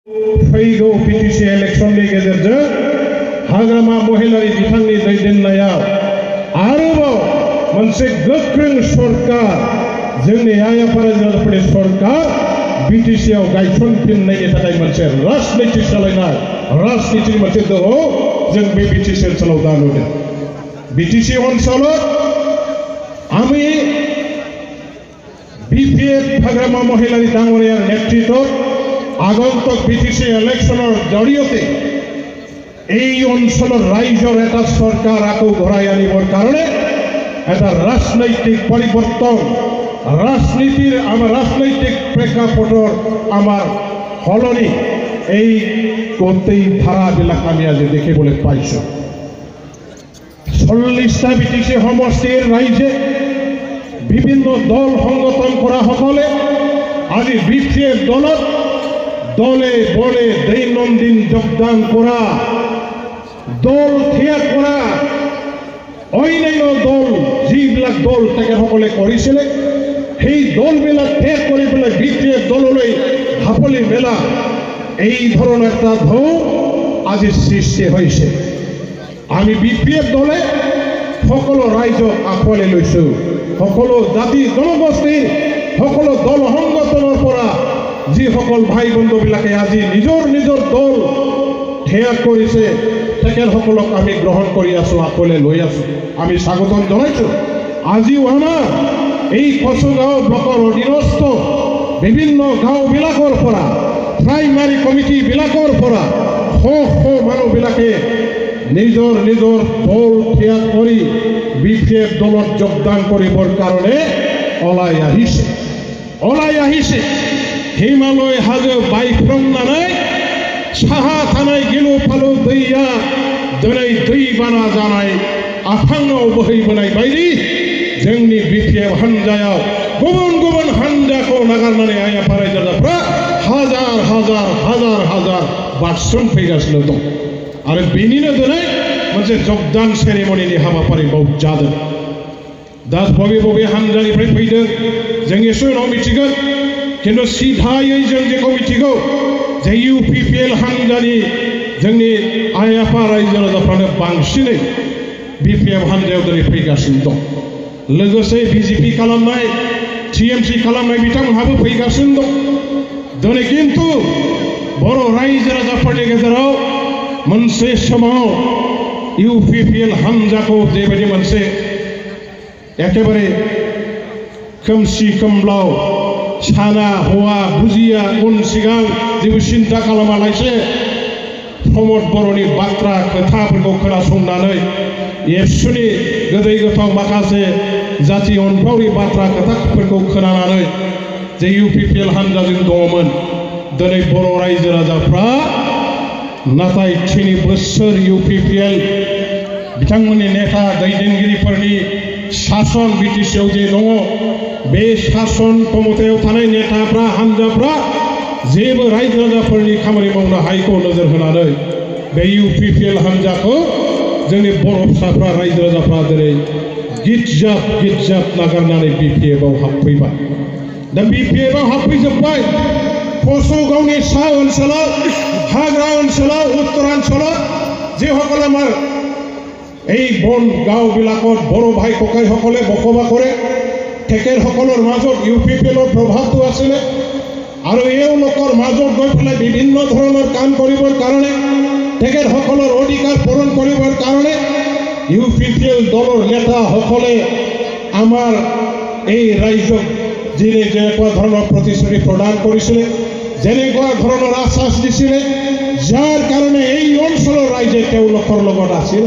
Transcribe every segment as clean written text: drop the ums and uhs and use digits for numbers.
फैगौ बिटिसि इलेक्शननि गेजेरजों हाग्रामा महिलारि बिथांनि दैदेननायाव आरोबाव मोनसे गोख्रों सरकार जोंनि आइ आफा रायजोफोरनि सरकार बिटिसिआव गायसनफिननायनि थाखाय मोनसे राजनिति सालायनाय राजनितिनि मोनसे दोहौ जों बे बिटिसि ओनसोलाव दा नुदों। बिटिसि ओनसोलाव আমি বিপিএফ হাগ্রামা মহিলারি ডাঙরিয়ার নেতৃত্বত আগন্তুক বিটিসি ইলেকশনৰ জৰিয়তে এই অঞ্চলৰ ৰাইজৰ এটা চৰকাৰ আকৌ ঘূৰাই আনিবৰ কাৰণে এটা ৰাজনৈতিক পৰিৱৰ্তন ৰাজনীতিৰ আমাৰ ৰাজনৈতিক প্ৰেক্ষাপটৰ আমাৰ সলনি এই গোটেই ধাৰাবিলাক আমি আজি দেখিবলৈ পাইছোঁ। 40টা বিটিসি সমষ্টিৰ ৰাইজে বিভিন্ন দল সংগঠন কৰা সকলে আজি বিপিএফ দলত দলে বলে দৈনন্দিন যোগদান কৰা দল ত্যাগ কৰা অন্যান্য দল যিবিলাক দল তেখেতসকলে কৰিছিলে সেই দলবিলাক ত্যাগ কৰি পেলাই বিপিএফ দললৈ ঢাপলি মেলা এই ধৰণৰ এটা ঢৌ আজি সৃষ্টি হৈছে। আমি বিপিএফ দলে সকলো ৰাইজক আঁকোৱালি লৈছোঁ। সকলো জাতি জনগোষ্ঠীৰ সকলো দল সংগঠনৰ পৰা যিসকল ভাই বন্ধুবিলাকে আজি নিজৰ নিজৰ দল ত্যাগ কৰিছে তেখেতসকলক আমি গ্ৰহণ কৰি আছোঁ, আঁকোৱালি লৈ আছোঁ, আমি স্বাগতম জনাইছোঁ। আজিও আমাৰ এই কচুগাঁও ব্লকৰ অধীনস্থ বিভিন্ন গাঁওবিলাকৰ পৰা প্ৰাইমাৰী কমিটিবিলাকৰ পৰা শ শ মানুহবিলাকে নিজৰ নিজৰ দল ত্যাগ কৰি বিপিএফ দলত যোগদান কৰিবৰ কাৰণে ওলাই আহিছে। হিমালয় হাজো বাইক রংনাनै साहा थानाय गिलु फालु दैया दिनै दैबाना जानाय आफाङाव बोहैबोनाय बायदि जोंनि बिपिएफ हान्जायाव गुबुन गुबुन हान्जाखौ नागारनानै आइ आफा रायजो राजाफ्रा हाजार हाजार हाजार हाजार बारसोमफैगासिनो दं आरो बेनिनो दिनै मोनसे जगदान सेरेमनिनि हाबाफारि बाव जादों। दा बबे बबे हान्जानिफ्राय फैदों जों एसे उनाव मिथिगोन, किन्तु सिधायै जों जेखौ मिथिगौ जे इउपिपिएल हान्जानि जोंनि आइ आफा रायजो राजाफ्रानो बांसिनै बिपिएफ हान्जायाव दिनै फैगासिनो दं। लोगोसे बिजेपि खालामनाय टिएमसि खालामनाय बिथांमोनहाबो फैगासिनो दं। दिनै किन्तु बर' रायजो राजाफोरनि गेजेराव मोनसे समाव इउपिपिएल हान्जाखौ जेबायदि मोनसे एकेबारे खोमसि खोमलाव साना हौवा बुजिया उन सिगां जेबो सिन्था खालामालासे प्रमद बर'नि बाथ्रा खोथाफोरखौ खोनासंनानै एबसुनि गोदै गोथाव माखासे जाथि अनफावरि बाथ्रा खोथाफोरखौ खोनानानै जे इउपिपिएल हान्जाजों दङमोन, दिनै बर' रायजो राजाफ्रा नाथाय 3 बोसोर इउपिपिएल बिथांमोननि नेता दैदेनगिरिफोरनि शासन बिटिसिआव जे दङ बे शासन क्षमतायाव थानाय नेताफ्रा हान्जाफ्रा जेबो रायजो राजाफोरनि खामानि मावनो हायैखौ नोजोर होनानै बे इउपिपिएल हान्जाखौ जोंनि बर' फिसाफ्रा रायजो राजाफ्रा दिनै गिज्जाब नागारनानै बिपिएफआव हाबफैबाय। दा बिपिएफआव हाबफैजोब्बाय। कचुगावनि सा ओनसोलाव हाग्रा ओनसोलाव उत्तराঞ্চলত যিসকল আমাৰ এই বন গাঁওবিলাকত বড়ো ভাই ককাইসকলে বসবাস কৰে তেখেতসকলৰ মাজত ইউপিপিএলৰ প্ৰভাৱটো আছিলে আৰু এওঁলোকৰ মাজত গৈ পেলাই বিভিন্ন ধৰণৰ কাম কৰিবৰ কাৰণে তেখেতসকলৰ অধিকাৰ পূৰণ কৰিবৰ কাৰণে ইউপিপিএল দলৰ নেতাসকলে আমাৰ এই ৰাইজক যেনেকুৱা ধৰণৰ প্ৰতিশ্ৰুতি প্ৰদান কৰিছিলে, যেনেকুৱা ধৰণৰ আশ্বাস দিছিলে, যাৰ কাৰণে এই অঞ্চলৰ ৰাইজে তেওঁলোকৰ লগত আছিল।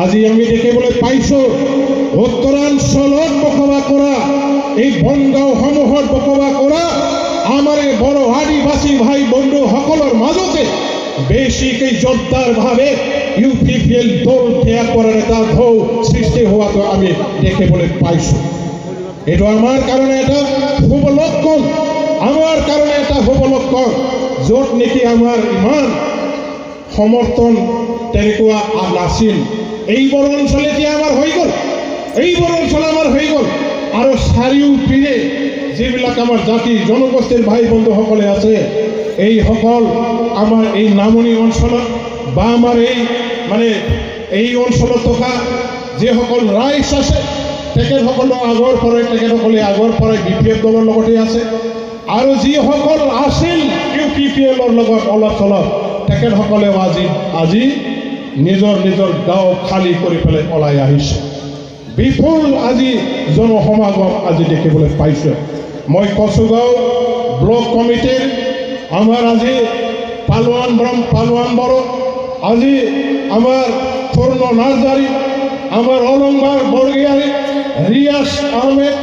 আজি আমি দেখিবলৈ পাইছোঁ উত্তৰাঞ্চলত বসবাস কৰা এই বনগাঁওসমূহত বসবাস কৰা আমাৰ এই বড়ো আদিবাসী ভাই বন্ধুসকলৰ মাজতে বেছিকৈ জোৰদাৰভাৱে ইউপিপিএল দল ত্যাগ কৰাৰ এটা ঢৌ সৃষ্টি হোৱাটো আমি দেখিবলৈ পাইছোঁ। এইটো আমাৰ কাৰণে এটা শুভ লক্ষণ, আমাৰ কাৰণে এটা শুভ লক্ষণ, য'ত নেকি আমাৰ ইমান সমৰ্থন তেনেকুৱা নাছিল। এইবোৰ অঞ্চল এতিয়া আমাৰ হৈ গ'ল, এইবোৰ অঞ্চল আমাৰ হৈ গ'ল আৰু চাৰিওপিনে যিবিলাক আমাৰ জাতি জনগোষ্ঠীৰ ভাই বন্ধুসকলে আছে এইসকল আমাৰ এই নামনি অঞ্চলত বা আমাৰ এই মানে এই অঞ্চলত থকা যিসকল ৰাইজ আছে তেখেতসকলৰ আগৰ পৰাই BPF দলৰ লগতে আছে আৰু যিসকল আছিল UPPLৰ লগত অলপ চলপ তেখেতসকলেও আজি নিজৰ গাঁও খালী কৰি পেলাই ওলাই আহিছে বিপুল আজি জনসমাগম আজি দেখিবলৈ পাইছে মই কচুগাঁও ব্লক কমিটিৰ আমাৰ আজি পালোৱান বড়ো আজি আমাৰ পূৰ্ণ নাৰ্জাৰী আমাৰ অলংবাৰ বৰগীয়াৰী ৰিয়াজ আহমেদ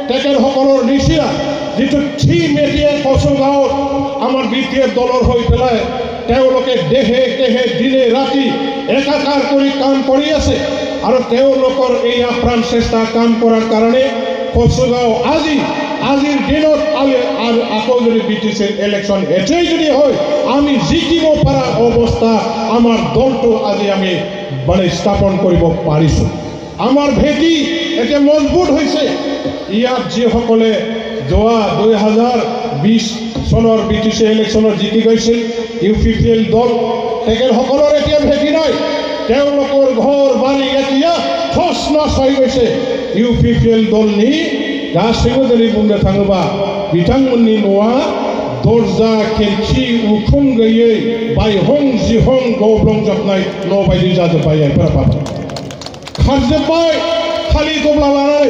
তেখেতসকলৰ নিচিনা যিটো থিম এতিয়া কচুগাঁৱত আমাৰ BPF দলৰ হৈ পেলাই তেওঁলোকে দেহে দিনে ৰাতি একাকাৰ কৰি কাম কৰি আছে আৰু তেওঁলোকৰ এই আপ্ৰাণ চেষ্টা কাম কৰাৰ কাৰণে কচুগাঁও আজিৰ দিনত আকৌ যদি BTCৰ ইলেকশ্যন এতিয়াই যদি হয় আমি জিকিব পৰা অৱস্থা আমাৰ দলটো আজি আমি মানে স্থাপন কৰিব পাৰিছোঁ আমাৰ ভেটি এতিয়া মজবুত হৈছে ইয়াত যিসকলে যোৱা 2020 চনৰ BTC ইলেকশ্যনত জিকি গৈছিল UPPL দল তেখেতসকলৰ এতিয়া ভেটি নাই তেওঁলোকৰ ঘৰ বাৰী এতিয়া ঠছ নছ হৈ গৈছে UPPL दलनि गासैबो दिनै बुंनो थाङोबा बिथांमोननि न'आ दरजा खिरखि उखुम गैयै बायहं जिहं गब्लंजोबनाय न' बायदि जाजोब्बाय जायफोरा खारजोब्बाय खालि दब्ला लानानै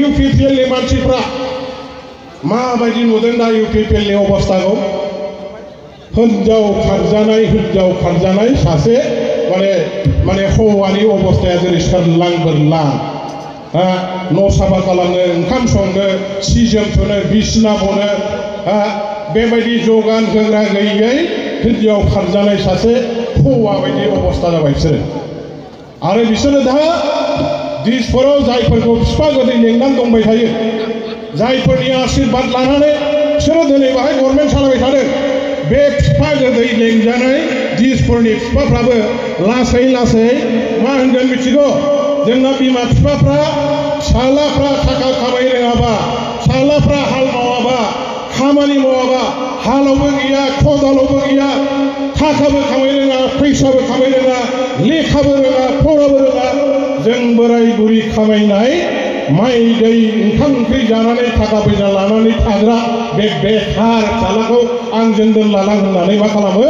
UPPLनि मानसिफ्रा माबायदि नुदों दा UPPLनि अबस्थाखौ हिन्जाव खारजानाय सासे माने हौवानि अबस्थाया जेरै सोरलां न' साफा खालामनो ओंखाम संनो सि जोम सुनो बिसिना बनो बेबायदि जगान होग्रा गैयै हिन्जाव खारजानाय सासे हौवा बायदि अबस्था जाबाय बिसोरो आरो बिसोरो दा दिसपुराव जायफोरखौ बिफा गोदै लेंनानै दंबाय थायो जायफोरनि आशीर्बाद लानानै बिसोरो दिनै बाहाय गभर्नमेन्ट सालायबाय थादों बे बिफा गोदै लेंजानाय दिसपुरनि बिफाफ्राबो लासै मा होनगोन मिथिगौ जोंना बिमा बिफाफ्रा फिसालाफ्रा थाखा खामाय रोङाबा फिसालाफ्रा हाल मावाबा खामानि मावाबा हालावबो गैया खदालावबो गैया थाखाबो खामाय रोङा फैसाबो खामाय रोङा लेखाबो रोङा फराबो रोङा जों बोराय बुरि खामायनाय माइ दै ओंखाम ओंख्रि जानानै थाखा फैसा लानानै थाग्रा बे बेखार फिसालाखौ आंजों दोनलालां होननानै मा खालामो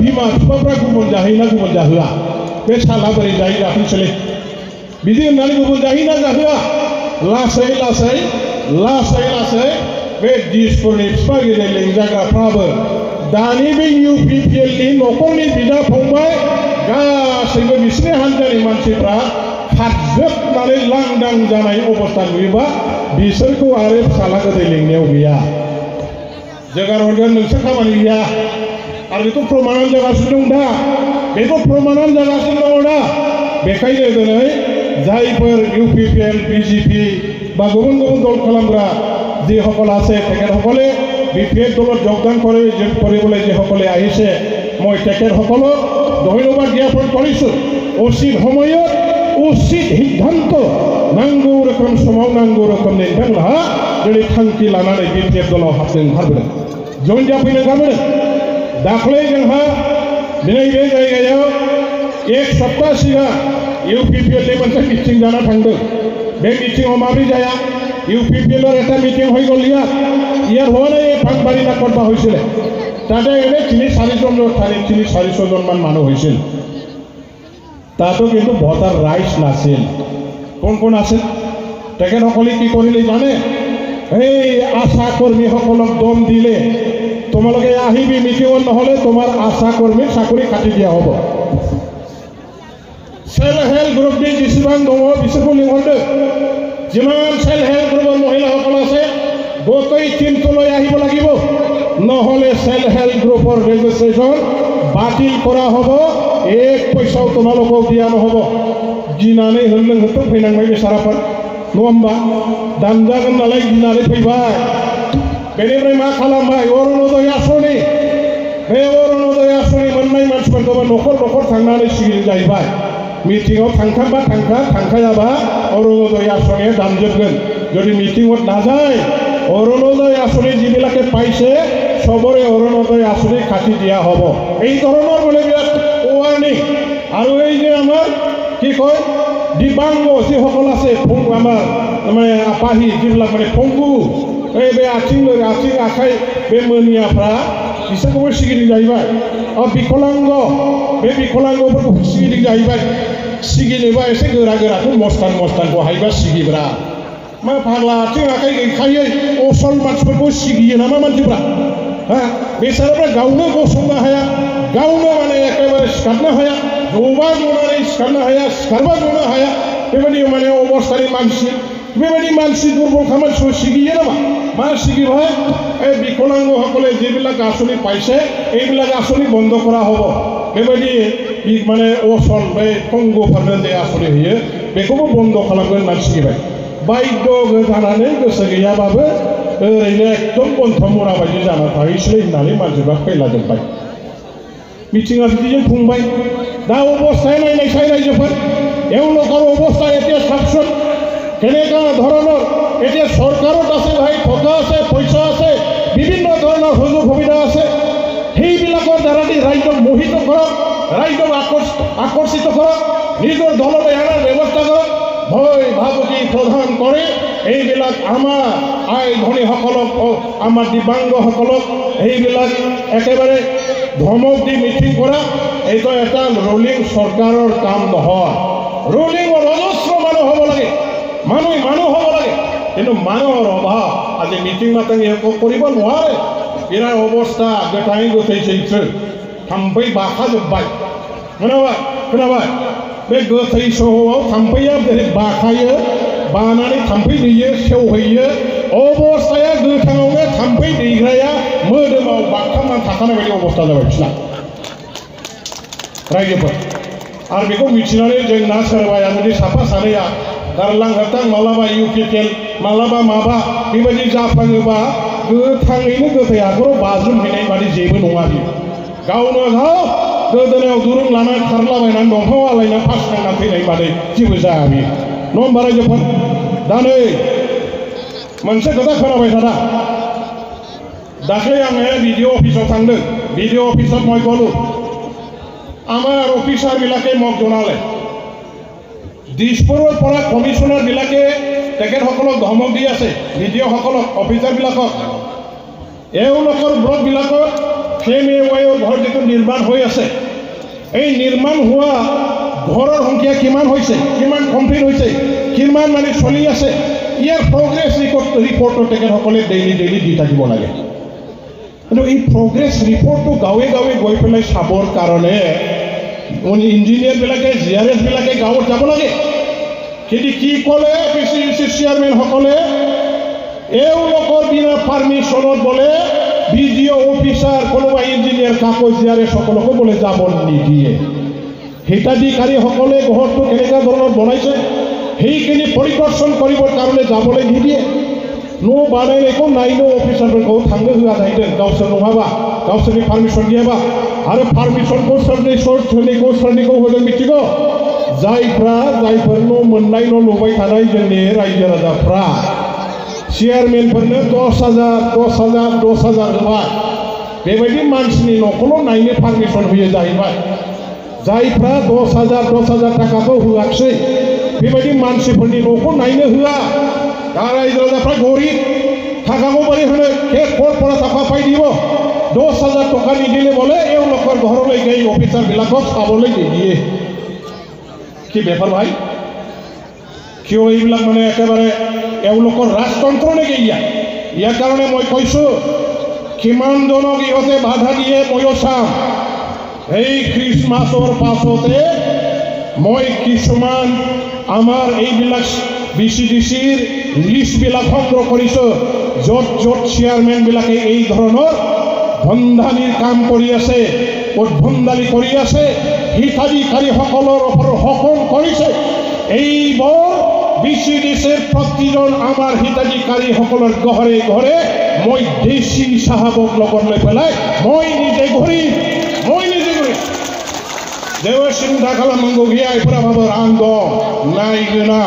बिमा बिफाफ्रा गुबुन जाहैना गुबुन जाहोआ बे फिसाला बोरै जाहै जाफैसोलै बिदि होननानै गुबुन जाहैना जाहोआ लासै बे दिसपुरनि बिफा गेदेर लेंजाग्राफ्राबो दानि बे UPPLनि न'खरनि बिदा फंबाय गासैबो बिसोरनि हान्जानि मानसिफ्रा खारजोबनानै लांदां जानाय अबस्था नुयोबा बिसोरखौ आरो फिसाला गोदै लेंनायाव गैया जोगार हरगोन नोंसोर खामानि गैया आरो बेखौ प्रमानान जागासिनो दं दा बेखायनो दिनै जायफोर UPPL BJP বা गुबुन दल खालामग्रा যিসকল আছে তেখেতসকলে BPF দলত যোগদান কৰিবলৈ যিসকলে আহিছে মই তেখেতসকলক ধন্যবাদ জ্ঞাপন কৰিছোঁ উচিত সময়ত उचित सिद्धांत नांगौ रोखोम समाव नांगौ रोखोमनि नोंथांमोनहा दिनै थांखि लानानै BPF दलाव हाबनो ओंखारबोदों जइन जाफैनो ओंखारबोदों दाख्लै जोंहा दिनै बे जायगायाव एक सप्ताह सिगां UPPLनि मोनसे मिटिं जाना थांदों बे मिटिङाव माबोरै जाया UPPLৰ এটা মিটিং হৈ গ'ল ইয়াৰ হোৱা নাই ভাঙবাৰী নাকত হৈছিলে তাতে এনে 3-4 জন মান মানুহ হৈছিল তাতো কিন্তু ভোটাৰ ৰাইট নাছিল কোন আছিল তেখেতসকলে কি কৰিলে জানে এই আশা কৰ্মীসকলক দম দিলে তোমালোকে আহিবি মিটিঙত নহ'লে তোমাৰ আশা কৰ্মীৰ চাকৰি কাটি দিয়া হ'ব सेल्फ हेल्प ग्रुपनि जेसेबां दङ बिसोरखौ लिंहरदों जिमान सेल्फ हेल्प ग्रुपৰ মহিলাসকল আছে গোটেই টিমটো লৈ আহিব লাগিব নহ'লে सेल्फ हेल्प ग्रुपৰ ৰেজিষ্ট্ৰেচন বাতিল কৰা হ'ব एक पैसाव তোমালোকক দিয়া নহ'ব गिनानै होनलों फैनांबाय बेसाराफोर नङा होमबा दानजागोन नालाय गिनानै फैबाय बेनिफ्राय मा खालामबाय अरुणोदय आसनि बे अरुणोदय आसनि मोननाय मानसिफोरखौबो न'खर थांनानै सिगिरि जाहैबाय मिटिङाव थांखायाबा अरुणोदय आसनिया दानजोबगोन যদি মিটিঙত নাযায় অৰুণোদয় আঁচনি যিবিলাকে পাইছে চবৰে অৰুণোদয় আঁচনি কাটি দিয়া হ'ব এই ধৰণৰ মানে বিৰাট ৱাৰ্ণিং আৰু এই যে আমাৰ কি কয় দিব্যাংগ যিসকল আছে আমাৰ মানে আপাহি যিবিলাক মানে পংগু এই बे आथिं आखाइ बे मोनियाफ्रा बिसोरखौबो सिगिदिं जाहैबाय बिकलांग बे बिकलांगफोरखौ सिगिदिं जाहैबाय सिगिनोबा एसे गोरा गोराखौ मस्तानखौ हायोबा सिगिब्रा मा फाग्ला आथिं आखाइ गैखायै असल मानसिफोरखौ सिगियो नामा मानसिफ्रा हा बेसाराफ्रा गावनो गसंनो हाया गावनो माने एखेबारे सिखारनो हाया जबा जनानै सिखारनो हाया सिखारबा जनो हाया बेबायदि माने अबस्थानि मानसि बेबायदि मानसि दुर्बलखा मानसिखौ सिगियो नामा मा सिगिबाय এই বিকলাংগসকলে যিবিলাক আঁচনি পাইছে এইবিলাক আঁচনি বন্ধ কৰা হ'ব बेबायदि माने असल बे पंगुफोरनो जे आसनि होयो बेखौबो बन्द खालामगोन होननानै सिगिबाय बायद्य जानानै गोसो गैयाबाबो ओरैनो एकदम बन्थ मुरा बायदि जाना थाहैसै होननानै मानसिफ्रा फैलाजोब्बाय मिथिङा बिदिजों खुंबाय दा अबस्थाया नायनायसाय रायजोफोर एवलोকৰ অৱস্থা এতিয়া চাওকচোন কেনেকুৱা ধৰণৰ এতিয়া চৰকাৰত আছে ভাই টকা আছে পইচা আছে বিভিন্ন ধৰণৰ সুযোগ সুবিধা আছে সেইবিলাকৰ দ্বাৰা ৰাইজক মোহিত কৰক ৰাইজক আকৰ্ষিত কৰক নিজৰ দললৈ অনাৰ ব্যৱস্থা কৰক ভয় ভাবুকি প্ৰদান কৰে এইবিলাক আমাৰ আই ধনীসকলক আমাৰ দিব্যাংগসকলক এইবিলাক একেবাৰে ধমক দি মিটিং কৰা এইটো এটা ৰুলিং চৰকাৰৰ কাম নহয় ৰুলিং অজস্ৰ মানুহ হ'ব লাগে মানুহ হ'ব লাগে কিন্তু মানুহৰ অভাৱ আজি মিটিং মাতিং একো কৰিব নোৱাৰে বিৰাট অৱস্থা গোটাই গোটাইसैसो थाम्फै बाखाजोब्बाय खोनाबाय बे गोथै सहआव थाम्फैया जेरै बाखायो बानानै थाम्फै दैयो सेवहैयो अबस्थाया गोथाङावनो थाम्फै दैग्राया मोदोमाव बागथाबनानै थाखानाय बायदि अबस्था जाबाय बिसना रायजोफोर आरो बेखौ मिथिनानै जोंना सोरबाया जुदि साफा सानैया गारलां गारथां मालाबा इउपिकेल मालाबा माबा बेबायदि जाफ्लाङोबा गोथाङैनो गोथै हाखराव बाज्रुमहैनाय बादि जेबो नङा बियो गावनो गाव गोदोनायाव दुरुं लानानै खारलाबायनानै दंफां आलायनानै फास नांनानै थैनाय बादै जेबो जाया बियो नङा होमबा रायजोफोर दा नै मोनसे खोथा खोनाबाय थादा दाख्लै आङो বিডিও অফিসত থাকদों বিডিও অফিসত মই গ'লো আমাৰ অফিচাৰবিলাকে মোক জনালে দিশপুৰৰ পৰা কমিশনাৰবিলাকে তেখেতসকলক ধমক দি আছে বিডিওসকলক অফিচাৰবিলাকক এওঁলোকৰ ব্লকবিলাকত ফ্লেমৱেৰ ঘৰ যিটো নিৰ্মাণ হৈ আছে এই নিৰ্মাণ হোৱা ঘৰৰ সংখ্যা কিমান হৈছে কিমান কমপ্লিট হৈছে কিমান মানে চলি আছে ইয়াৰ প্ৰগ্ৰেছ ৰিপৰ্টটো তেখেতসকলে ডেইলি দি থাকিব লাগে কিন্তু এই প্ৰগ্ৰেছ ৰিপৰ্টটো গাঁৱে গাঁৱে গৈ পেলাই চাবৰ কাৰণে ইঞ্জিনিয়াৰবিলাকে জিআৰএছবিলাকে গাঁৱত যাব লাগে কিন্তু কি ক'লে পিচিচি চেয়াৰমেনসকলে এওঁলোকৰ বিনা পাৰ্মিশ্যনত বোলে বিডিও অফিচাৰ কোনোবা ইঞ্জিনিয়াৰ কাগজ জিআৰএছ সকলকো বোলে যাব নিদিয়ে হিতাধিকাৰীসকলে ঘৰটো কেনেকুৱা ধৰণৰ বনাইছে সেইখিনি পৰিদৰ্শন কৰিবৰ কাৰণে যাবলৈ নিদিয়ে न' बानायनायखौ नायनो अफिसारफोरखौ थांनो होआ जाहैदों गावसोर नङाबा गावसोरनि पारमिसन गैयाबा आरो पारमिसनखौ सोरनिखौ होदों मिथिगौ जायफोर न' मोननाय न' लुबाय थानाय जोंनि रायजो राजाफ्रा चेयारमेनफोरनो 10,000 होबाय बेबायदि मानसिनि न'खौल' नायनो पारमिसन होयो जाहैबाय जायफ्रा 10,000 थाखाखौ होआखिसै बेबायदि मानसिफोरनि न'खौ नायनो होआ रायजो राजाफ्रा गरिब थाखाखौ बोरै होनो कर्टफोरा थाखा पाই দিব 10,000 টকা নিদিলে বোলে এওঁলোকৰ ঘৰলৈ গৈ অফিচাৰবিলাকক চাবলৈ নিদিয়ে কি বেপাৰ ভাই কিয় এইবিলাক মানে একেবাৰে এওঁলোকৰ ৰাজতন্ত্ৰ নেকি ইয়াৰ কাৰণে মই কৈছোঁ কিমান জনক ইহঁতে বাধা দিয়ে ময়ো চাম এই খ্ৰীষ্টমাছৰ পাছতে মই কিছুমান আমাৰ এইবিলাক বিচিডিচিৰ লিষ্টবিলাক সংগ্ৰহ কৰিছোঁ য'ত চেয়াৰমেনবিলাকে এই ধৰণৰ ভণ্ডালিৰ কাম কৰি আছে উদ্ভণ্ডালি কৰি আছে হিতাধিকাৰীসকলৰ ওপৰত শোষণ কৰিছে এইবোৰ বিচিডিচিৰ প্ৰতিজন আমাৰ হিতাধিকাৰীসকলৰ ঘৰে ঘৰে মই দেশী চাহাবক লগত লৈ পেলাই মই নিজে ঘূৰি जेबो सिन्था खालामनांगौ गैया एफोराबो रां दं नायगोना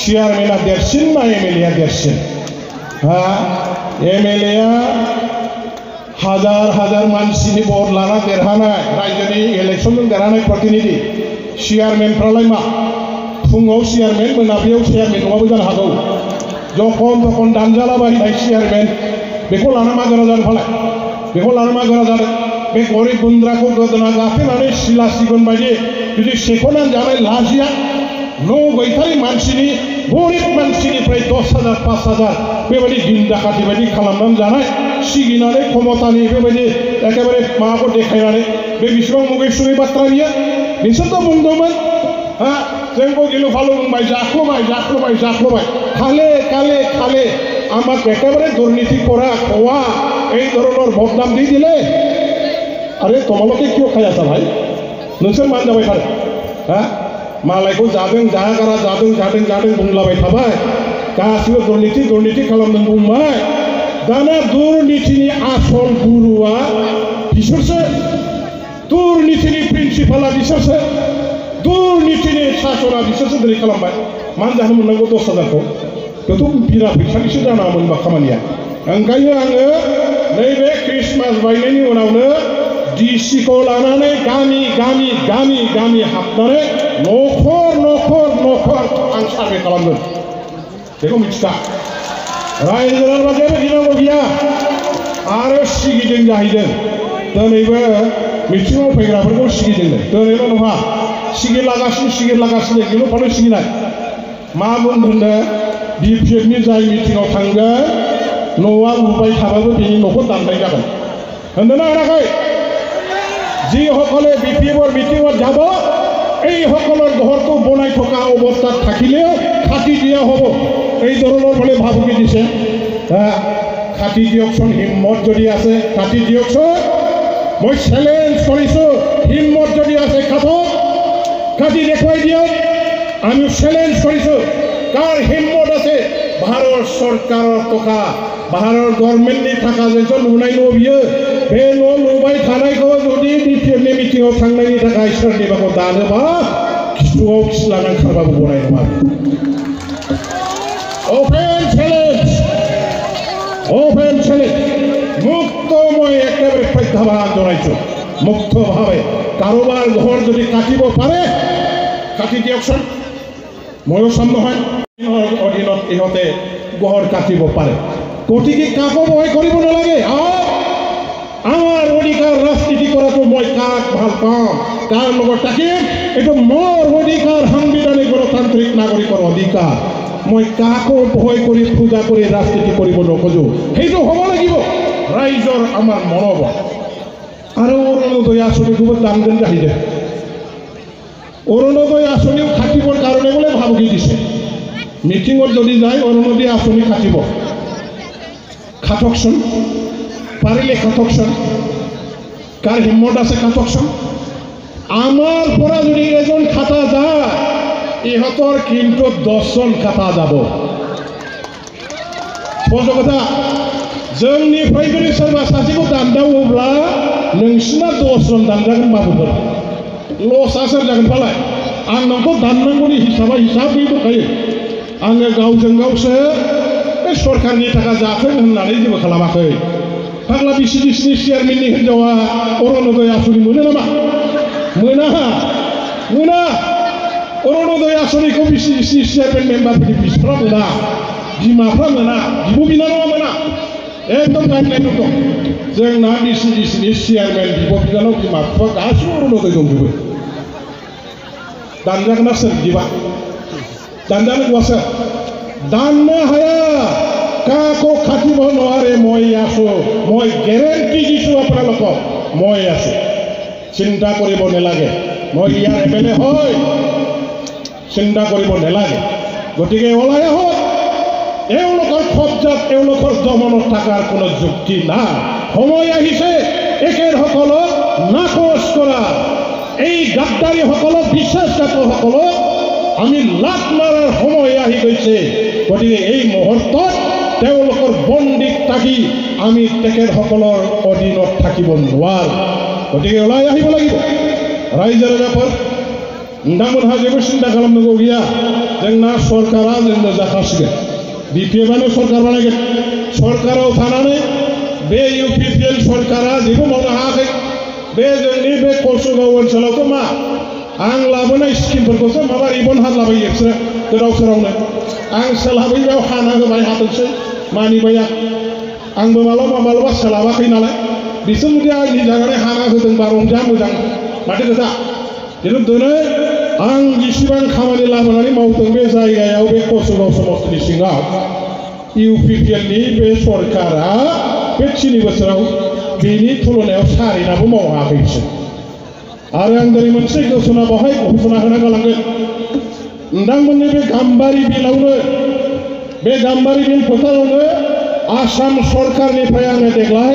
चेयारमेना देरसिन ना एमएलएआ देरसिन एमएलएआ हाजार हाजार मानसिनि भट लाना देरहानाय रायजोनि इलेक्सनजों देरहानाय प्रतिनिधि चेयारमेनफ्रालाय मा फुङाव चेयारमेन मोनाबिलियाव चेयारमेन नङाबो जानो हागौ जखन दानजालाबायनाय चेयारमेन बेखौ लाना मा गोरा जादों फालाय बेखौ लाना मा गोरा जादों बे गरिब गुन्द्राखौ गोदोना गाफेनानै सिला सिगुन बायदि जुदि सेख'नानै जानाय लाजिया न' गैथारै मानसिनि गरिब मानसिनिफ्राय 10,000 5,000 बेबायदि दिन डाकाति बायदि खालामनानै जानाय सिगिनानै क्षमतानि बेबायदि एखेबारे माबाखौ देखायनानै बे बेसेबां मुगैसुगै बाथ्रा बियो बिसोरथ' बुंदोंमोन जोंखौ गिलु फालु बुंबाय जाख्लबाय खाले काले खाले আমাক একেবারে দুর্নীতি করা খোয়া এই ধরনের বদনাম দিয়ে দিলে আরে তোমালোকে কিয় খাই আছা ভাই নोंसोर मान जाबाय थादों मालायखौ जादों जागारा जादों बुंलाबाय थाबाय गासिबो दुर्नीति खालामदों बुंबाय दाना दुर्नीतिनि आसल गुरुआ बिसोरसो दुर्नीतिनि प्रिन्सिपाला बिसोरसो दुर्नीतिनि सासना बिसोरसो दिनै खालामबाय मान जानो मोननांगौ 10,000खौ बेथ' बिरा फैसानिसो जानाङामोन होनबा खामानिया ओंखायनो आङो नैबे ख्रिस्टमास बायनायनि उनावनो डिसिखौ लानानै गामि हाबनानै न'खर आं सार्भे खालामगोन बेखौ मिथिखा रायजो राजाफ्रा जेबो गिनांगौ गैया आरो सिगिदों जाहैदों दिनैबो मिथिङाव फैग्राफोरखौ सिगिदों दिनैल' नङा सिगिरलागासिनो गिलु फालु सिगिनाय मा बुंदोंनो बिपिएफनि जाय मिटिङाव थांगोन न'आ लुबाय थाबाबो बेनि न'खौ दाननाय जागोन होनदोंना होनाखै যিসকলে বিপিএফৰ মিটিঙত যাব এইসকলৰ ঘৰটো বনাই থকা অৱস্থাত থাকিলেও কাটি দিয়া হ'ব এই ধৰণৰ মানে ভাবুকি দিছে কাটি দিয়কচোন হিম্মত যদি আছে কাটি দিয়কচোন মই চেলেঞ্জ কৰিছোঁ হিম্মত যদি আছে কাটি দেখুৱাই দিয়ক আমি চেলেঞ্জ কৰিছোঁ কাৰ হিম্মত আছে भारत सरकाराव टका भारत गभर्नमेन्टनि थाखा जोंसो लुनाय न' बियो बे न' लुबाय थानायखौ जुदि बिपिएफनि मिटिङाव थांनायनि थाखाय सोरनिबाखौ दानोबा खिथुआव खिस्ला नांखारबाबो गनाय नङा ओपेन चेलेंज मुक्तमय एकेबारे प्रत्याह्बान जनायছোঁ मुक्तभाৱে কাৰোবাৰ ঘৰ যদি কাটিব পাৰে কাটি দিয়কচোন ময়ো চাম নহয় অধীনত ইহঁতে গড় কাটিব পাৰে গতিকে কাকো ভয় কৰিব নালাগে আমাৰ অধিকাৰ ৰাজনীতি কৰাটো মই কাক ভাল পাওঁ কাৰ লগত থাকিম এইটো মোৰ অধিকাৰ সাংবিধানিক গণতান্ত্ৰিক নাগৰিকৰ অধিকাৰ মই কাকো ভয় কৰি পূজা কৰি ৰাজনীতি কৰিব নোখোজো সেইটো হ'ব লাগিব ৰাইজৰ আমাৰ মনোবল আৰু অৰুণোদয় আঁচনিটো দামজন আহিছে অৰুণোদয় আঁচনিও খাটিবৰ কাৰণে বোলে ভাবুকি দিছে মিটিঙত যদি যায় অৰুণোদয় আঁচনি খাটিব খাটকচোন পাৰিলে খাটকচোন কাৰ হিম্মত আছে খাটকচোন আমাৰ পৰা যদি এজন খাটা যায় ইহঁতৰ কিন্তু 10জন খাটা যাব স্পষ্ট কথা जोंनिफ्राय जुदि सोरबा सासेखौ दानदावोब्ला नोंसिना 10জন दानजागोन बाबुफोर लसआ सोर जागोन फालाय आं नोंखौ दाननांगौनि हिसाबै दंखायो आङो गावजों गावसो बे सरकारनि थाखाय जाथों होननानै जेबो खालामाखै फाग्ला बिसिडिसिनि चेयारमेननि हिनजावा अरुणोदय आसनि मोनो नामा मोना अरुणोदय आसनिखौ बिसिडिसिनि चेयारमेन मेम्बारफोरनि बिसिफ्रा मोना बिमाफ्रा मोना बिब' बिनानावा मोना एकदम गाइडलाइन दं जोंना बिसिडिसिनि चेयारमेन बिब' बिनानाव बिमा बिफा गासिबो अरुणोदय दंजोबो दानजागोन ना सोर बिदिबा दानजानो गवासो दाननो हाया কাকো খাটিব নোৱাৰে মই আছো মই গ্যাৰেণ্টি দিছোঁ আপোনালোকক মই আছো চিন্তা কৰিব নালাগে মই ইয়াৰ এমএলএ হয় চিন্তা কৰিব নালাগে গতিকে ওলাই আহক এওঁলোকৰ কব্জাত এওঁলোকৰ দমনত থকাৰ কোনো যুক্তি নাই সময় আহিছে একেসকলক নাকচ কৰা এই গাদ্দাৰীসকলক বিশ্বাসঘাতকসকলক আমি লাট মাৰাৰ সময় আহি গৈছে গতিকে এই মুহূৰ্তত তেওঁলোকৰ বন্দীত থাকি আমি তেখেতসকলৰ অধীনত থাকিব নোৱাৰোঁ গতিকে ওলাই আহিব লাগিব ৰাইজে ৰাজাফोर नोंथांमोनहा जेबो सिन्था खालामनांगौ गैया जोंना सरकारा जोंनो जाखासिगोन बिपिएफआनो सरकार बानायगोन सरकाराव थानानै बे UPPL सरकारा जेबो मावनो हायाखै बे जोंनि बे कसुगाव ओनसोलावथ' मा आं लाबोनाय स्किमफोरखौसो माबा रिबन हालाबायो बिसोरो गोदाव सोरावनो आं सोलाबैयाव हाना होबाय हाथोंसै मानिबाय आंबो मालाबा सोलाबाखै नालाय बिसोर जुदि आंनि जायगायाव हाना होदोंबा रंजा मोजां माथो खोथा खिन्थु दिनै आं जेसेबां खामानि लाबोनानै मावदों बे जायगायाव बे कसुगाव समस्तिनि सिङाव UPPLनि बे सरकारा बे 3 बोसोराव बेनि तुलनायाव सारेनाबो मावाखै बिसोर आरो आं दिनै मोनसे घोषणा बेवहाय घोषणा होना गालांगोन नोंथांमोननि बे गाम्बारि बिलावनो बे गाम्बारि बिल फोथारावनो आसाम सरकारनिफ्राय आङो देग्लाय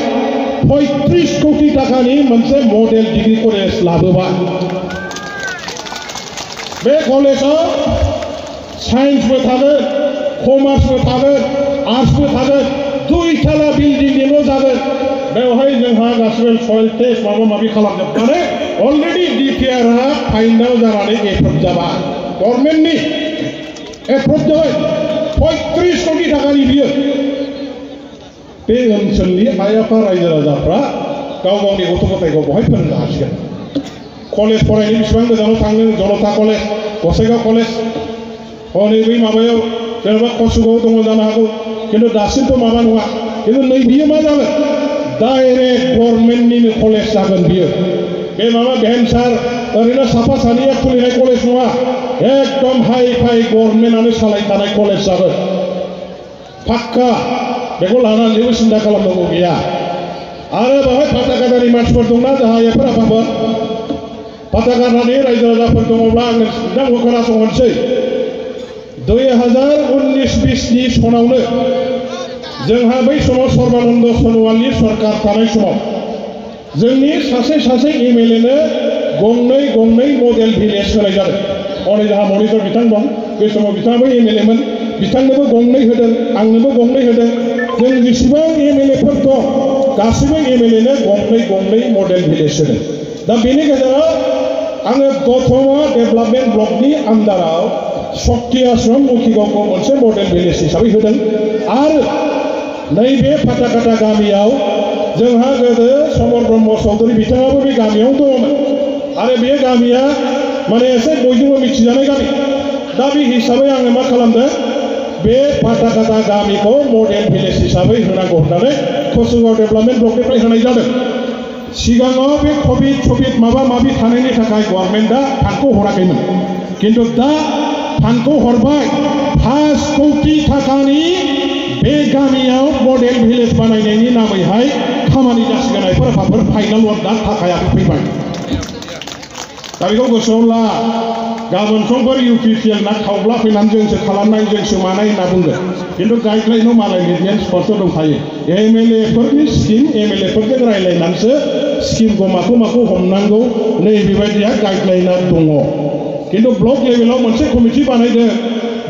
35 कोटी टाकानि मोनसे मडेल डिग्री कलेज लाबोबाय बे कलेजाव साइन्सबो थागोन कमार्सबो थागोन आर्ट्सबो थागोन 2 ताला बिल्डिंनिल' जागोन बेवहाय जोंहा गासिबो सयल टेस्ट माबा माबि खालामजोबनानै अलरेडि DPRआ फाइनाल जानानै एप्रुभ जाबाय गभर्नमेन्टनि एप्रुभ जाबाय 35 कोटी टाकानि बियो बे ओनसोलनि आइ आफा रायजो राजाफ्रा गाव गावनि गथ' गथायखौ बहाय फोरोंनो हासिगोन कलेज फरायनो बेसेबां गोजानाव थाङो जनता कलेज गसाइगाव कलेज हनै बै माबायाव जेनेबा कसुगाव दङ जानो हागौ खिन्थु दासिमबो माबा नङा खिन्थु नै बियो मा जागोन डाइरेक्ट गभर्नमेन्टनिनो कलेज जागोन बियो बे माबा भेन्सार ओरैनो साफा सानैया खुलिनाय कलेज नङा एकदम हाइ फाइ गभर्नमेन्टआनो सालायखानाय कलेज जागोन फाक्का बेखौ लानानै जेबो सिन्था खालामनांगौ गैया आरो बेवहाय फाथाखादानि मानसिफोर दंना जोंहा एफोर आफाफोर फाथाखादानि रायजो राजाफोर दङब्ला आङो नोंथांखौ खोनासंहोनोसै 2019-20 सनावनो जोंहा बै समाव सर्बानन्द सन'वालनि सरकार थानाय समाव जोंनि सासे MLA नो गंनै मडेल भिलेज होनाय जादों हनै जोंहा मनिटर बिथां दं बे समाव बिथाङाबो MLA मोन बिथांनोबो 2 होदों आंनोबो 2 होदों जों जेसेबां MLAफोर दं गासिबो MLA नो 2 मडेल भिलेज होदों दा बेनि गेजेराव आङो दतमा डेभेलपमेन्ट ब्लकनि आन्दाराव शक्ति आश्रम मुखिगावखौ मोनसे मडेल भिलेज हिसाबै होदों आरो नैबे फाथाखाथा गामियाव जोंहा गोदो समर ब्रह्म चौधुरी बिथाङाबो बे गामियाव दङमोन आरो बे गामिया माने एसे बयजोंबो मिथिजानाय गामि दा बे हिसाबै आङो मा खालामदों बे फाथाखाथा गामिखौ मडेल भिलेज हिसाबै होनांगौ होननानै कसुगाव डेभेलपमेन्ट ब्लकनिफ्राय होनाय जादों सिगाङाव बे कभिड माबा माबि थानायनि थाखाय गभर्नमेन्टआ फान्डखौ हराखैमोन खिन्थु दा फान्डखौ हरबाय 5 कोटी टाकानि बे गामियाव मडेल भिलेज बानायनायनि नामैहाय खामानि जासिगोन आइफोर आफाफोर फाइनाल दा थाखाया फैबाय दा बेखौ गोसोआव ला गाबोन समफोर UPPL ना खावब्ला फैनानै जोंसो खालामनाय जोंसो मानाय होनना बुंगोन खिन्थु गाइडलाइनाव मालायनि जेन स्पष्ट दंखायो MLAफोरनि स्किम MLAफोरजों रायज्लायनानैसो स्किमखौ माखौ हमनांगौ नै बेबायदिया गाइडलाइना दङ खिन्थु ब्लक लेभेलाव मोनसे कमिटि बानायदों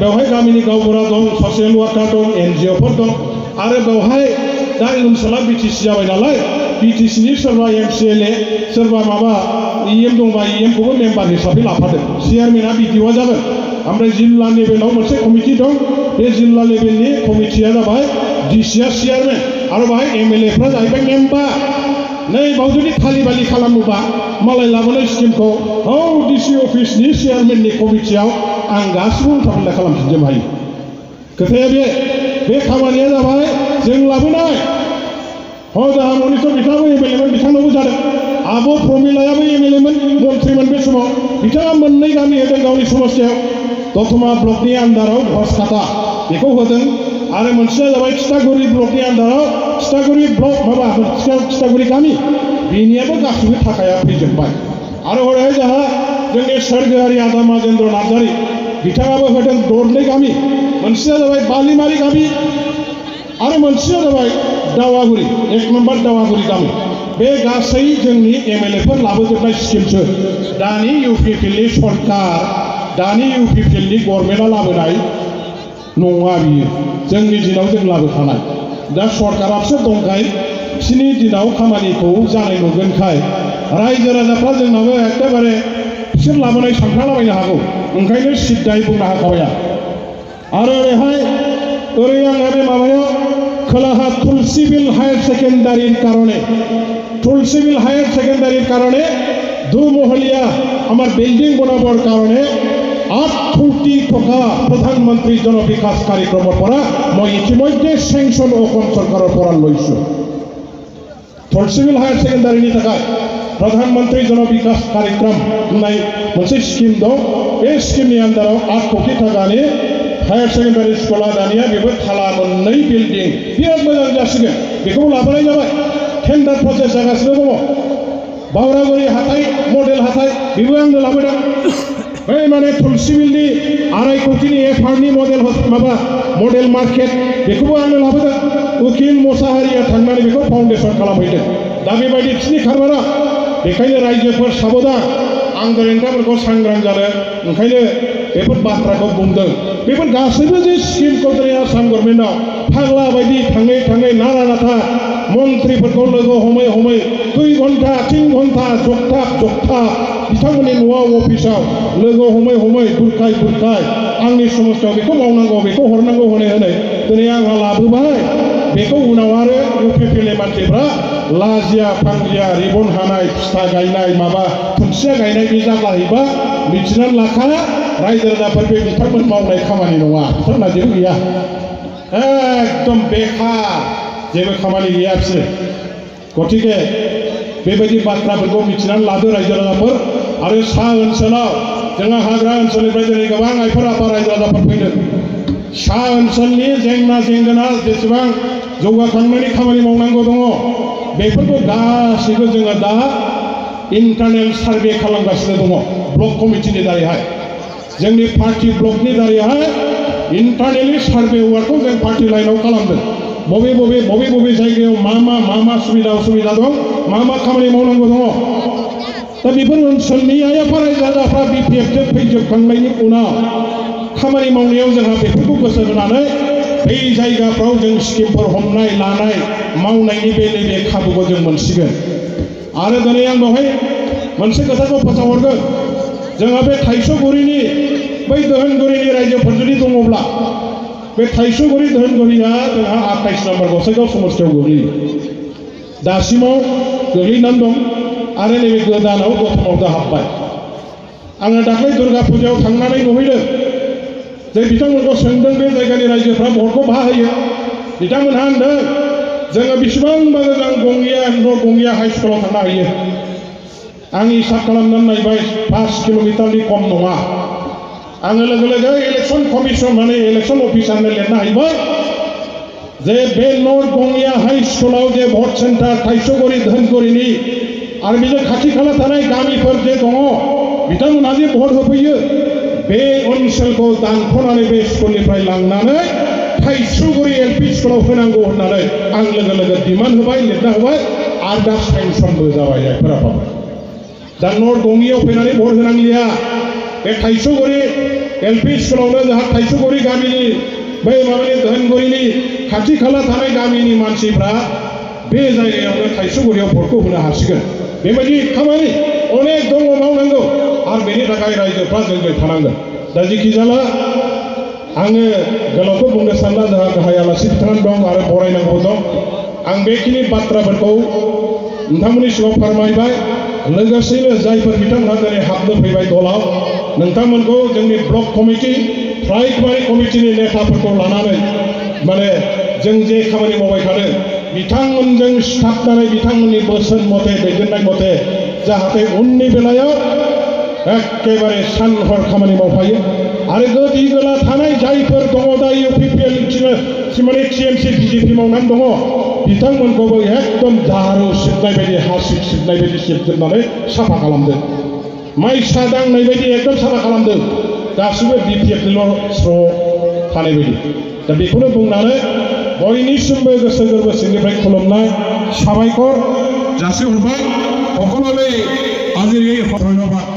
बेवहाय गामिनि गावबुरा दं ससियेल वार्कार दं NGOफोर दं आरो बेवहाय दा ओनसोला BTC जाबाय नालाय BTCनि सोरबा MCLA सोरबा माबा EM दंबा EMखौबो मेम्बार हिसाबै लाफादों चेयारमेना BDOआ जागोन ओमफ्राय जिल्ला लेभेलाव मोनसे कमिटि दं बे जिल्ला लेभेलनि कमिटिया जाबाय DCआ चेयारमेन आरो बाहाय MLAफ्रा जाहैबाय मेम्बार नै बाव जुदि खालि बालि खालामोबा मालाय लाबोनाय स्किमखौ DC अफिसनि चेयारमेननि कमिटियाव आं गासिबो उल्था खालामफिनजोबनो हायो खोथाया बे खामानिया जाबाय जों लाबोनाय जोंहा मनिटर बिथाङाबो MLAमोन बिथांनावबो जादों आब' प्रमिलायाबो MLAमोन मन्थ्रिमोन बे समाव बिथाङा 2 गामि होदों गावनि समस्तियाव दतमा ब्लकनि आन्दाराव घसखाता बेखौ होदों आरो मोनसेया जाबाय थिथागुरि ब्लकनि आन्दाराव थिथागुरि ब्लक माबा थिथागुरि गामि बेनियाबो गासिबो थाखाया फैजोबबाय आरो हरैहाय जोंहा जोंनि सोरगोआरि आदा माजेन्द्र नार्जारि बिथाङाबो होदों 2 गामि मोनसेया जाबाय बालिमारि गामि आरो मोनसेया जाबाय दावागुरि 1 नम्बर दावागुरि गामि बे गासै जोंनि MLAफोर लाबोजोबनाय स्किमसो दानि UPPLनि सरकार दानि UPPLनि गभर्नमेन्टआ लाबोनाय नङा बियो जोंनि दिनाव जों लाबोखानाय दा सरकारासो दंखाय बिसोरनि दिनाव खामानिखौ जानाय नुगोनखाय रायजो राजाफ्रा जोंनाबो एखेबारे बिसोर लाबोनाय सानफ्लालाबायनो हागौ ओंखायनो सिद्धाय बुंनो हाखाबाय आरो ओरैहाय आङो बे माबायाव खोलाहा तुलसीबिल हायर सेकेंडारिर कारणे तुलसीबिल हायर सेकेंडारिर कारणे दुमहलिया आमार बिल्डिंग बनाबर कारणे 8 কোটি টাকা প্রধানমন্ত্রী জনবিকাশ কাৰ্যক্ৰমৰ পৰা মই ইতিমধ্যে স্যাংশন অসম চৰকাৰৰ পৰা লৈছো तुलसीबिल हायर सेकेंडारिनि थाखाय प्रधानमंत्री जनविकास कार्यक्रम होननाय मोनसे स्कीम दं बे स्कीमनि आन्दाराव 8 कोटी टाकानि हायर सेकेंडारि स्कुला दानिया बेबो थाला मोननै बिल्डिं बिराद मोजां जासिगोन बेखौ लाबोनाय जाबाय टेन्डार प्रसेस जागासिनो दङ बावरागुरि हाथाय मडेल हाथाय बेबो आंनो लाबोदों बै माने तुलसीबिलनि 2.5 कोटिनि एफआरनि मडेल माबा मडेल मार्केट बेखौबो आंनो लाबोदों उकिल मोसाहारिया थांनानै बेखौ फाउन्डेसन खालामहैदों दा बेबायदि थिनि खारबारा बेखायनो रायजोफोर साबधान आं गोरोन्थिफोरखौ सांग्रां जानो ओंखायनो बेफोर बाथ्राखौ बुंदों बेफोर गासैबो जे स्किमखौ दिनै आसाम गभर्नमेन्टआव फाग्ला बायदि थाङै थाङै नारा नाथा मन्थ्रिफोरखौ लोगो हमै हमै 2 घन्टा 3 घन्टा जगथा बिथांमोननि न'आव अफिसाव लोगो हमै हमै बुरखाय आंनि समस्यायाव बेखौ मावनांगौ बेखौ हरनांगौ होनै दिनै आंहा लाबोबाय बेखौ उनाव आरो इउपिपिएलनि मानसिफ्रा लाजिया फांजिया रिबन हानाय फिथा गायनाय माबा खुन्थिया गायनायनि जागाहैबा मिथिनानै लाखा रायजो राजाफोर बे बिथांमोन मावनाय खामानि नङा बिथांमोनहा जेबो गैया एकदम बेखार जेबो खामानि गैया बिसोर गतिके बेबायदि बाथ्राफोरखौ मिथिनानै लादो रायजो राजाफोर आरो सा ओनसोलाव जोंहा हाग्रा ओनसोलनिफ्राय दिनै गोबां आइफोर आफा रायजो राजाफोर फैदों सा ओनसोलनि जेंना जेंगोना जेसेबां जौगाखांनायनि खामानि मावनांगौ दङ बेफोरखौ गासैबो जोङो दा इन्टारनेल सार्भे खालामगासिनो दङ ब्लक कमिटिनि दारैहाय जोंनि पार्टी ब्लकनि दारैहाय इन्टारनेलि सार्भे वार्कखौ जों पार्टी लाइनाव खालामदों बबे जायगायाव मा सुबिदा असुबिदा दं मा खामानि मावनांगौ दङ दा बेफोर ओनसोलनि आइ आफा रायजो राजाफ्रा बिपिएफजों फैजोबखांनायनि उनाव खामानि मावनायाव जोंहा बेफोरखौ गोसो होनानै बै जायगाफ्राव जों स्किमफोर हमनाय लानाय मावनायनि बे नैबे खाबुखौ जों मोनसिगोन आरो दिनै आं बेवहाय मोनसे खोथाखौ फोसावहरगोन जोंहा बे थाइसुगुरिनि बै दोहोनगुरिनि रायजोफोर जुदि दङब्ला बे थाइसुगुरि दोहोनगुरिया जोंहा 28 नम्बर गसाइगाव समस्थियाव गोग्लैयो दासिमाव गोग्लैनानै दं आरो नैबे गोदानाव गौतमाव जाहाबबाय आङो दाख्लै दुर्गा फुजायाव थांनानै नुहैदों जे बिथांमोनखौ सोंदों बे जायगानि रायजोफ्रा भटखौ बाहायो बिथांमोनहा होनदों जोङो बेसेबांबा मोजां गंगिया हाई स्कुलाव थांनो हायो आं हिसाब खालामनानै नायबाय 5 किल'मिटारनि खम नङा आङो लोगो लोगो इलेक्शन कमिसन माने इलेक्शन अफिसारनो लिरनो हायबाय जे बे नर्थ गंगिया हाई स्कुलाव जे भट सेन्टार थाइसुगुरि दोहोनगुरिनि आरो बेजों खाथि खाला थानाय गामिफोर जे दङ बिथांमोनहा जे भट होफैयो बे ओनसोलखौ दानख'नानै बे स्कुलनिफ्राय लांनानै थाइसुगुरि एलपि स्कुलाव होनांगौ होननानै आं लोगो लोगो डिमान्ड होबाय लिरना होबाय आरो दा सेंसनबो जाबाय जायफोरा पाबाय दा नर्थ गंगियाव फैनानै भट होनांलिया बे थाइसुगुरि एलपि स्कुलावनो जोंहा थाइसुगुरि गामिनि बै माबानि दोहोनगुरिनि खाथि खाला थानाय गामिनि मानसिफ्रा बे जायगायावनो थाइसुगुरियाव भटखौ होनो हासिगोन बेबायदि खामानि अनेक दङ मावनांगौ आरो बेनि थाखाय रायजोफ्रा जोंजों थानांगोन दा जेखि जाला आङो गोलावखौ बुंनो सानला जोंहा गाहाय आलासि बिथांमोन दं आरो बरायनांगौ दं आं बेखिनि बाथ्राफोरखौ नोंथांमोननि सिगाङाव फोरमायबाय लोगोसेनो जायफोर बिथांमोनहा दिनै हाबनो फैबाय दलाव नोंथांमोनखौ जोंनि ब्लक कमिटि प्राइमारि कमिटिनि नेताफोरखौ लानानै माने जों जे खामानि मावबाय थादों बिथांमोनजों सिथाबनानै बिथांमोननि बोसोन मथे दैदेननाय मथे जाहाथे उननि बेलायाव एखेबारे सान हर खामानि मावफायो आरो गोदि गोला थानाय जायफोर दङ दा इउपिपिएल माने टिएमसि बिजेपि मावनानै दङ बिथांमोनखौबो एकदम झारु सिबनाय बायदि हासिब सिबनाय बायदि सिबजोबनानै साफा खालामदों माइसा दांनाय बायदि एकदम साफा खालामदों गासिबो बिपिएफनिल' स्र' थानाय बायदि दा बेखौनो बुंनानै बयनिसिमबो गोसो गोरबो सिंनिफ्राय खुलुमनाय साबायखर जासिहरबाय সকলোৱে আজি এই ধন্যবাদ।